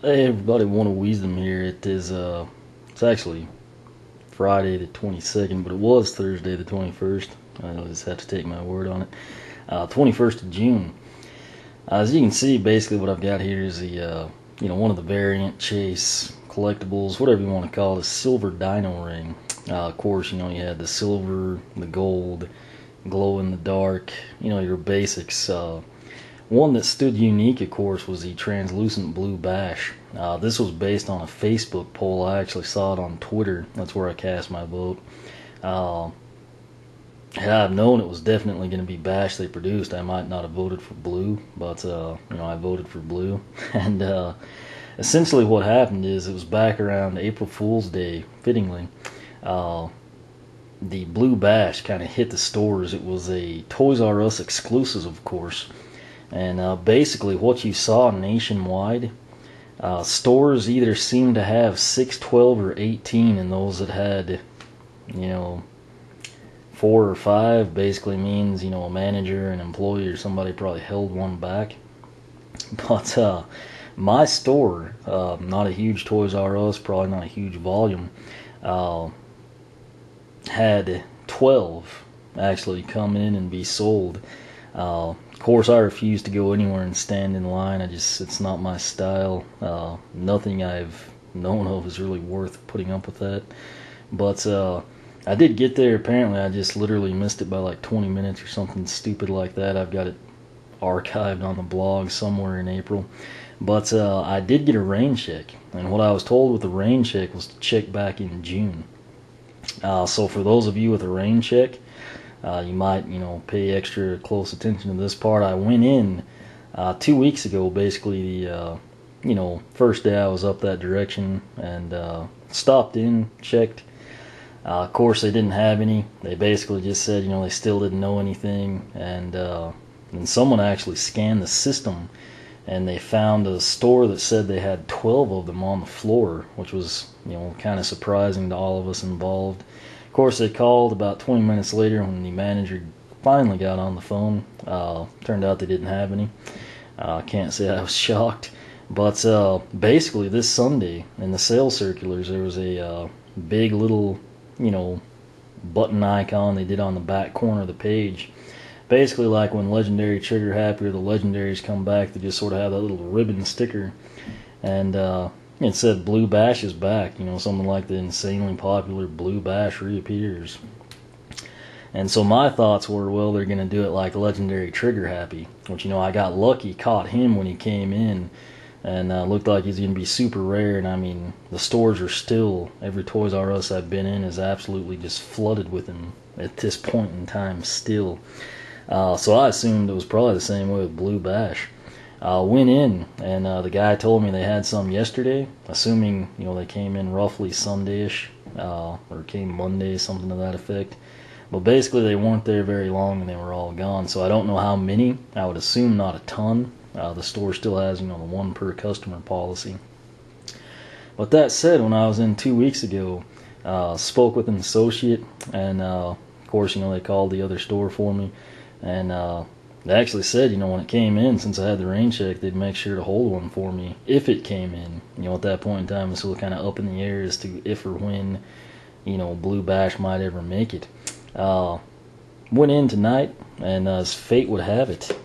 Hey everybody, one of Wisdom here. It's actually Friday the 22nd, but it was Thursday the 21st. I just have to take my word on it. 21st of June. As you can see, basically what I've got here is one of the variant chase collectibles, whatever you want to call it, a silver dino ring. Of course, you had the silver, the gold, glow in the dark, your basics. One that stood unique, of course, was the translucent blue bash. This was based on a Facebook poll. I actually saw it on Twitter. That's where I cast my vote. Had I known it was definitely going to be bash they produced, I might not have voted for blue, but I voted for blue. And essentially what happened is it was back around April Fool's Day, fittingly. The blue bash kind of hit the stores. It was a Toys R Us exclusive, of course. And basically what you saw nationwide, stores either seemed to have 6, 12, or 18, and those that had, 4 or 5 basically means, a manager, an employee, or somebody probably held one back. But my store, not a huge Toys R Us, probably not a huge volume, had 12 actually come in and be sold. Of course, I refuse to go anywhere and stand in line. It's not my style. Nothing I've known of is really worth putting up with that. But I did get there. Apparently, I just literally missed it by like 20 minutes or something stupid like that. I've got it archived on the blog somewhere in April. But I did get a rain check. And what I was told with the rain check was to check back in June. So for those of you with a rain check, you might, pay extra close attention to this part. I went in 2 weeks ago, basically the, first day I was up that direction, and stopped in, checked. Of course, they didn't have any. They basically just said, they still didn't know anything, and someone actually scanned the system, and they found a store that said they had 12 of them on the floor, which was, kind of surprising to all of us involved. Of course, they called about 20 minutes later when the manager finally got on the phone. Turned out they didn't have any. Can't say I was shocked. But basically this Sunday in the sales circulars there was a big little, button icon they did on the back corner of the page. Basically like when Legendary Trigger Happy or the Legendaries come back, they just sort of have that little ribbon sticker. And it said Blue Bash is back, something like the insanely popular Blue Bash reappears. And so my thoughts were, well, they're going to do it like Legendary Trigger Happy, which, I got lucky, caught him when he came in, and looked like he's going to be super rare. And I mean, the stores are still, every Toys R Us I've been in is absolutely just flooded with him at this point in time still. So I assumed it was probably the same way with Blue Bash. Went in, and the guy told me they had some yesterday, assuming, they came in roughly Sunday-ish, or came Monday, something to that effect. But basically they weren't there very long and they were all gone, so I don't know how many. I would assume not a ton. The store still has, the one per customer policy. But that said, when I was in 2 weeks ago, spoke with an associate, and of course, they called the other store for me, and they actually said, when it came in, since I had the rain check, they'd make sure to hold one for me if it came in. At that point in time, it's still kind of up in the air as to if or when, Blue Bash might ever make it. Went in tonight, and as fate would have it,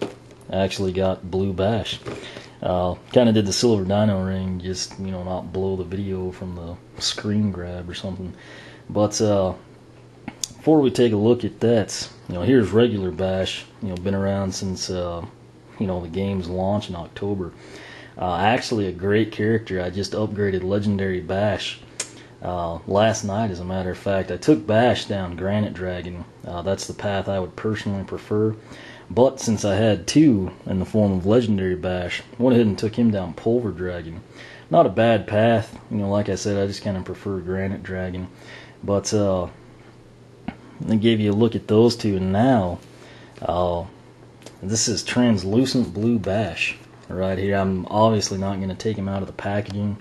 I actually got Blue Bash. Kind of did the silver dino ring, just, not blow the video from the screen grab or something. But before we take a look at that, here's regular Bash. Been around since the game's launch in October. Actually a great character. I just upgraded Legendary Bash last night, as a matter of fact. I took Bash down Granite Dragon. That's the path I would personally prefer. But since I had 2 in the form of Legendary Bash, went ahead and took him down Pulver Dragon. Not a bad path. Like I said, I just kind of prefer Granite Dragon. But I gave you a look at those 2, and now this is Translucent Blue Bash right here. I'm obviously not going to take him out of the packaging,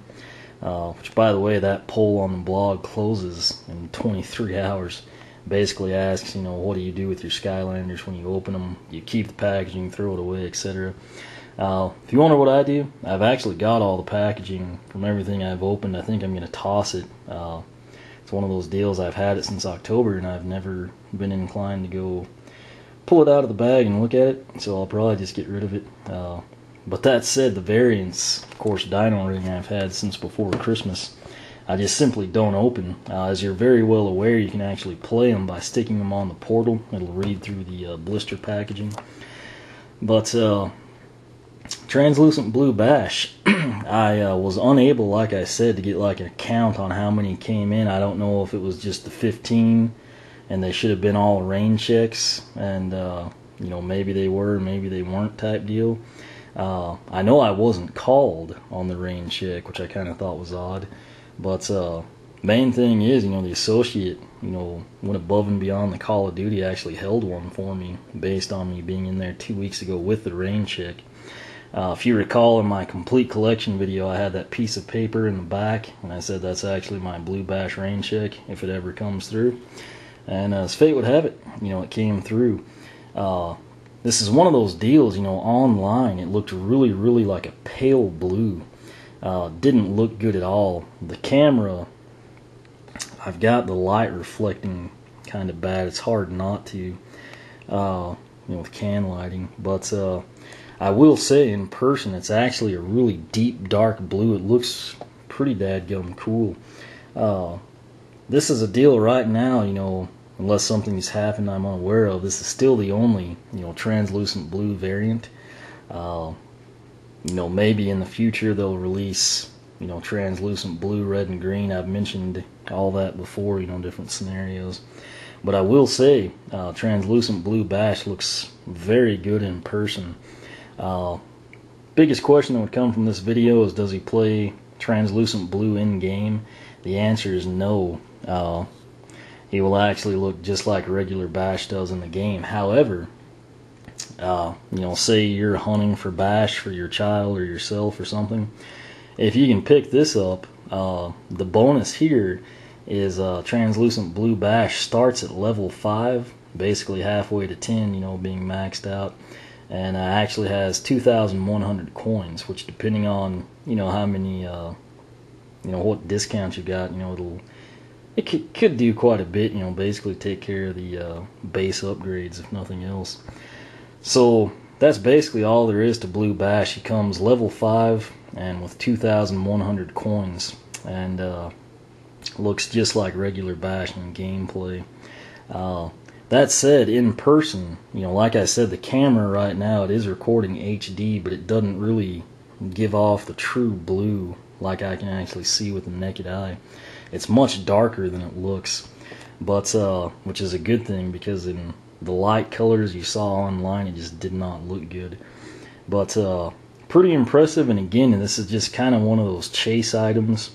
which, by the way, that poll on the blog closes in 23 hours. Basically asks, what do you do with your Skylanders when you open them? You keep the packaging, throw it away, etc. If you wonder what I do, I've actually got all the packaging from everything I've opened. I think I'm going to toss it. It's one of those deals, I've had it since October, and I've never been inclined to go pull it out of the bag and look at it, so I'll probably just get rid of it. But that said, the variants, of course, Dino Ring I've had since before Christmas, I just simply don't open. As you're very well aware, you can actually play them by sticking them on the portal. It'll read through the blister packaging. But Translucent Blue Bash, I was unable, like I said, to get like an count on how many came in. I don't know if it was just the 15 and they should have been all rain checks, and maybe they were, maybe they weren't type deal. I know I wasn't called on the rain check, which I kind of thought was odd. But main thing is, the associate, went above and beyond the Call of Duty, actually held one for me based on me being in there 2 weeks ago with the rain check. If you recall in my complete collection video, I had that piece of paper in the back, and I said that's actually my Blue Bash rain check if it ever comes through. And as fate would have it, it came through. This is one of those deals, online it looked really, really like a pale blue. Didn't look good at all. The camera, I've got the light reflecting kind of bad. It's hard not to, with can lighting. But I will say in person, it's actually a really deep, dark blue. It looks pretty dadgum cool. This is a deal right now, unless something's happened I'm unaware of. This is still the only, translucent blue variant. Maybe in the future they'll release, translucent blue, red, and green. I've mentioned all that before, different scenarios. But I will say, Translucent Blue Bash looks very good in person. Biggest question that would come from this video is, does he play Translucent Blue in-game? The answer is no. He will actually look just like regular Bash does in the game. However, say you're hunting for Bash for your child or yourself or something, if you can pick this up, the bonus here is Translucent Blue Bash starts at level 5, basically halfway to 10, being maxed out, and actually has 2,100 coins, which depending on, how many, what discount you got, it could do quite a bit, basically take care of the base upgrades if nothing else. So that's basically all there is to Blue Bash. He comes level 5 and with 2,100 coins, and looks just like regular Bash in gameplay. That said, in person, like I said, the camera right now, it is recording HD, but it doesn't really give off the true blue like I can actually see with the naked eye. It's much darker than it looks, but which is a good thing, because in the light colors you saw online, it just did not look good. But pretty impressive, and again, this is just kind of one of those chase items,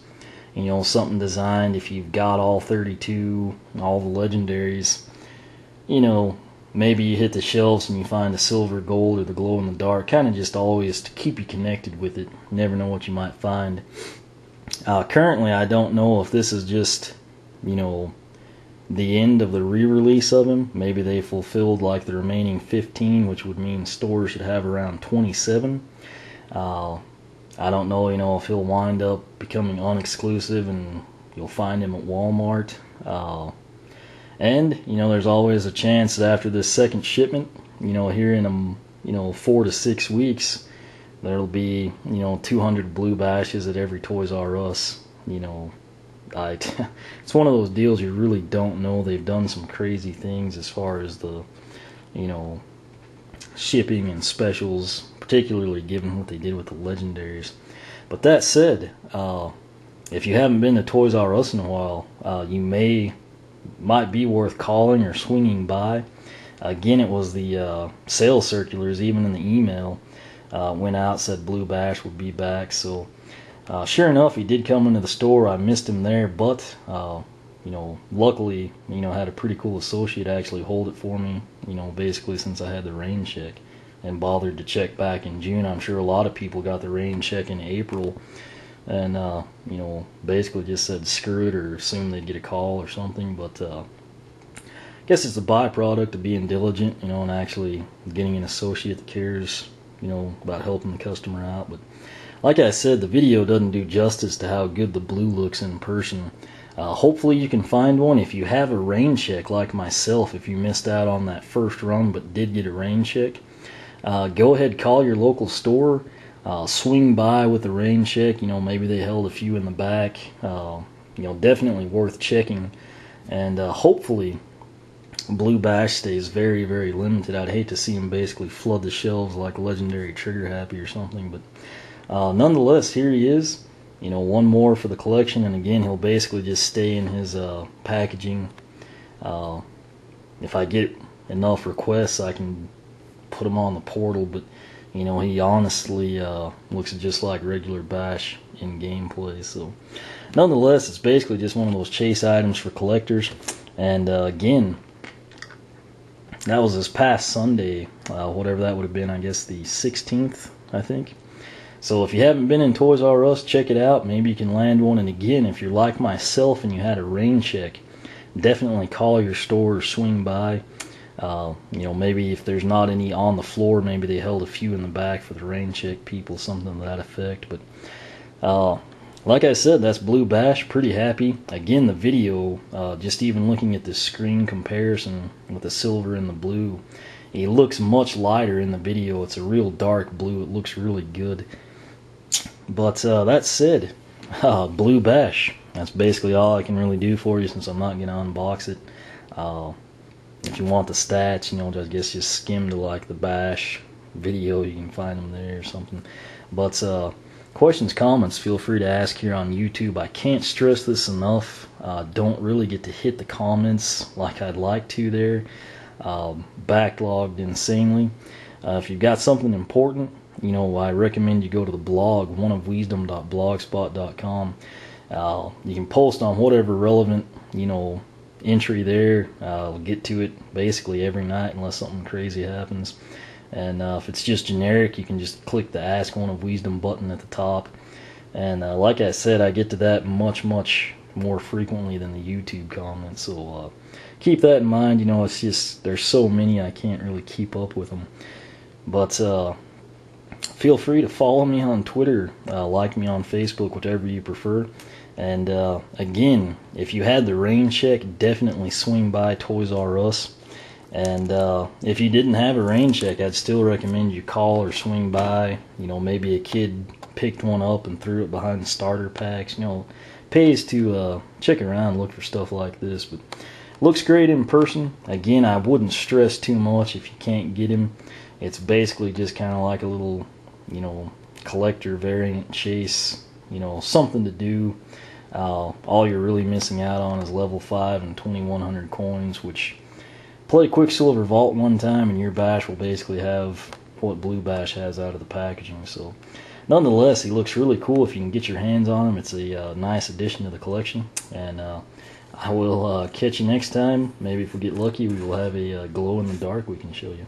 something designed if you've got all 32, all the legendaries, maybe you hit the shelves and you find the silver, gold, or the glow in the dark, kind of just always to keep you connected with it. You never know what you might find. Currently, I don't know if this is just, the end of the re-release of him. Maybe they fulfilled like the remaining 15, which would mean stores should have around 27. I don't know, if he'll wind up becoming unexclusive and you'll find him at Walmart. And, there's always a chance that after this second shipment, here in 4 to 6 weeks, there'll be, 200 Blue Bashes at every Toys R Us. It's one of those deals you really don't know. They've done some crazy things as far as the, shipping and specials, particularly given what they did with the legendaries. But that said, if you haven't been to Toys R Us in a while, might be worth calling or swinging by. Again, it was the sales circulars, even in the email, went out, said Blue Bash would be back. So sure enough, he did come into the store. I missed him there, but luckily, had a pretty cool associate actually hold it for me, basically since I had the rain check, and bothered to check back in June. I'm sure a lot of people got the rain check in April, and basically just said screw it, or assumed they'd get a call or something. But I guess it's a byproduct of being diligent, and actually getting an associate that cares about helping the customer out. But like I said, the video doesn't do justice to how good the blue looks in person. Hopefully you can find one. If you have a rain check like myself, if you missed out on that first run but did get a rain check, go ahead, call your local store, swing by with the rain check. Maybe they held a few in the back. Definitely worth checking. And hopefully Blue Bash stays very, very limited. I'd hate to see him basically flood the shelves like Legendary Trigger Happy or something. But nonetheless, here he is. One more for the collection. And again, he'll basically just stay in his packaging. If I get enough requests, I can put him on the portal. But he honestly looks just like regular Bash in gameplay. So nonetheless, it's basically just one of those chase items for collectors. And again, that was this past Sunday, whatever that would have been, I guess the 16th, I think. So if you haven't been in Toys R Us, check it out. Maybe you can land one. And again, if you're like myself and you had a rain check, definitely call your store or swing by. Maybe if there's not any on the floor, maybe they held a few in the back for the rain check people, something to that effect. But like I said, that's Blue Bash. Pretty happy. Again, the video, just even looking at the screen comparison with the silver and the blue, he looks much lighter in the video. It's a real dark blue. It looks really good. But that said, Blue Bash. That's basically all I can really do for you since I'm not going to unbox it. If you want the stats, I guess just skim to like the Bash video. You can find them there or something. But questions, comments, feel free to ask here on YouTube. I can't stress this enough. Don't really get to hit the comments like I'd like to there. Backlogged insanely. If you've got something important, I recommend you go to the blog, oneofwisdom.blogspot.com. You can post on whatever relevant, entry there. I'll get to it basically every night unless something crazy happens. And if it's just generic, you can just click the Ask One of Wisdom button at the top. And like I said, I get to that much more frequently than the YouTube comments. So keep that in mind. It's just there's so many I can't really keep up with them. But feel free to follow me on Twitter, like me on Facebook, whatever you prefer. And again, if you had the rain check, definitely swing by Toys R Us. And if you didn't have a rain check, I'd still recommend you call or swing by. Maybe a kid picked one up and threw it behind the starter packs. Pays to check around, look for stuff like this. But looks great in person. Again, I wouldn't stress too much if you can't get him. It's basically just kind of like a little, collector variant chase. Something to do. All you're really missing out on is level 5 and 2100 coins, which play Quicksilver Vault one time and your Bash will basically have what Blue Bash has out of the packaging. So nonetheless, he looks really cool. If you can get your hands on him, it's a nice addition to the collection. And I will catch you next time. Maybe if we get lucky, we will have a glow in the dark we can show you.